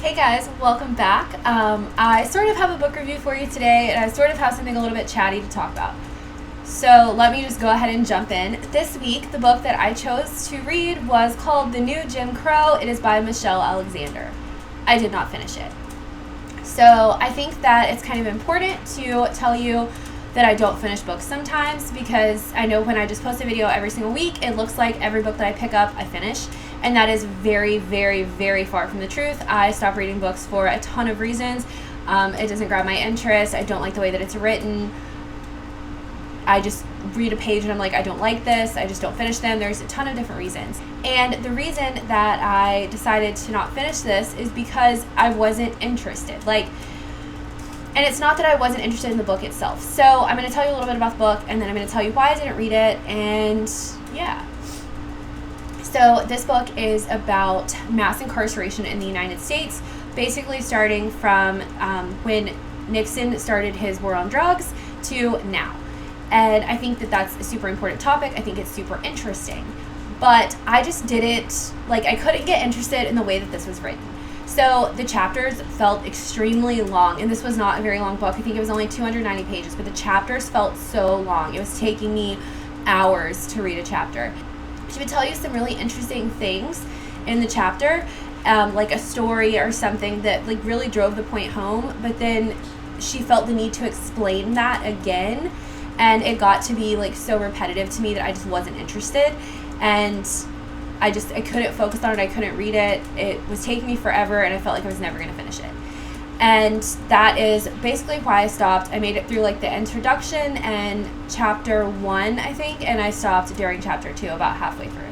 Hey guys, welcome back. I sort of have a book review for you today, and I sort of have something a little bit chatty to talk about. So let me just go ahead and jump in. This week, the book that I chose to read was called The New Jim Crow. It is by Michelle Alexander. I did not finish it. So I think that it's kind of important to tell you that I don't finish books sometimes, because I know when I just post a video every single week, it looks like every book that I pick up, I finish. And that is very, very, very far from the truth. I stop reading books for a ton of reasons. It doesn't grab my interest. I don't like the way that it's written. I just read a page and I'm like, I don't like this. I just don't finish them. There's a ton of different reasons. And the reason that I decided to not finish this is because I wasn't interested. And it's not that I wasn't interested in the book itself. So I'm going to tell you a little bit about the book, and then I'm going to tell you why I didn't read it, and yeah. So this book is about mass incarceration in the United States, basically starting from when Nixon started his war on drugs to now. And I think that that's a super important topic. I think it's super interesting. But I just didn't, I couldn't get interested in the way that this was written. So the chapters felt extremely long, and this was not a very long book. I think it was only 290 pages, but the chapters felt so long. It was taking me hours to read a chapter. She would tell you some really interesting things in the chapter, like a story or something that really drove the point home, but then she felt the need to explain that again, and it got to be so repetitive to me that I just wasn't interested, and I couldn't focus on it. I couldn't read it. It was taking me forever, and I felt like I was never going to finish it. And that is basically why I stopped. I made it through the introduction and chapter 1, I think, and I stopped during chapter 2 about halfway through.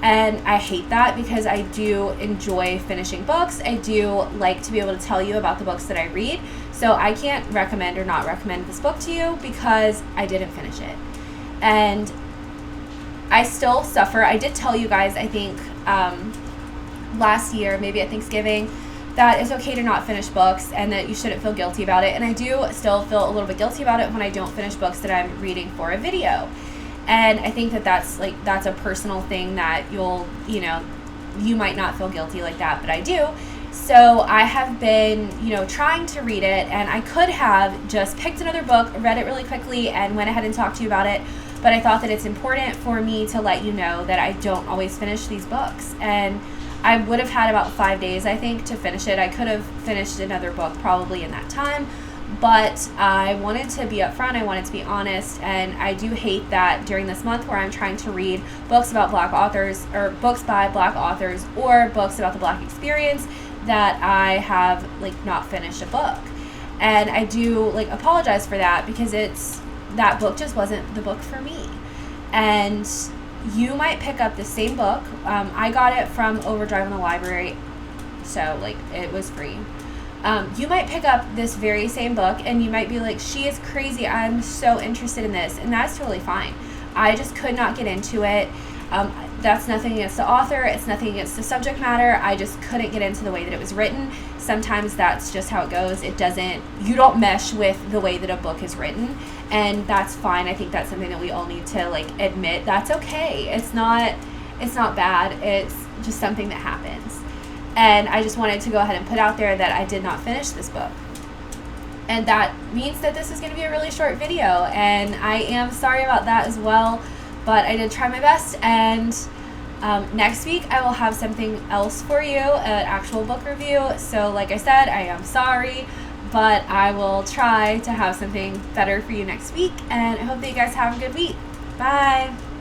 And I hate that, because I do enjoy finishing books. I do like to be able to tell you about the books that I read. So I can't recommend or not recommend this book to you because I didn't finish it. And I still suffer. I did tell you guys, I think, last year, maybe at Thanksgiving, that it's okay to not finish books and that you shouldn't feel guilty about it. And I do still feel a little bit guilty about it when I don't finish books that I'm reading for a video. And I think that that's a personal thing that you might not feel guilty like that, but I do. So I have been, trying to read it, and I could have just picked another book, read it really quickly, and went ahead and talked to you about it. But I thought that it's important for me to let you know that I don't always finish these books. And I would have had about 5 days, I think, to finish it. I could have finished another book probably in that time. But I wanted to be upfront. I wanted to be honest. And I do hate that during this month where I'm trying to read books about Black authors, or books by Black authors, or books about the Black experience, that I have not finished a book. And I do apologize for that, because that book just wasn't the book for me. And you might pick up the same book. I got it from Overdrive in the library, so it was free. You might pick up this very same book, and you might be like, she is crazy, I'm so interested in this, and that's totally fine. I just could not get into it. That's nothing against the author, it's nothing against the subject matter. I just couldn't get into the way that it was written. Sometimes that's just how it goes. You don't mesh with the way that a book is written, and that's fine. I think that's something that we all need to admit. That's okay. It's not bad. It's just something that happens. And I just wanted to go ahead and put out there that I did not finish this book. And that means that this is going to be a really short video, and I am sorry about that as well. But I did try my best, and next week I will have something else for you, an actual book review. So like I said, I am sorry, but I will try to have something better for you next week, and I hope that you guys have a good week. Bye!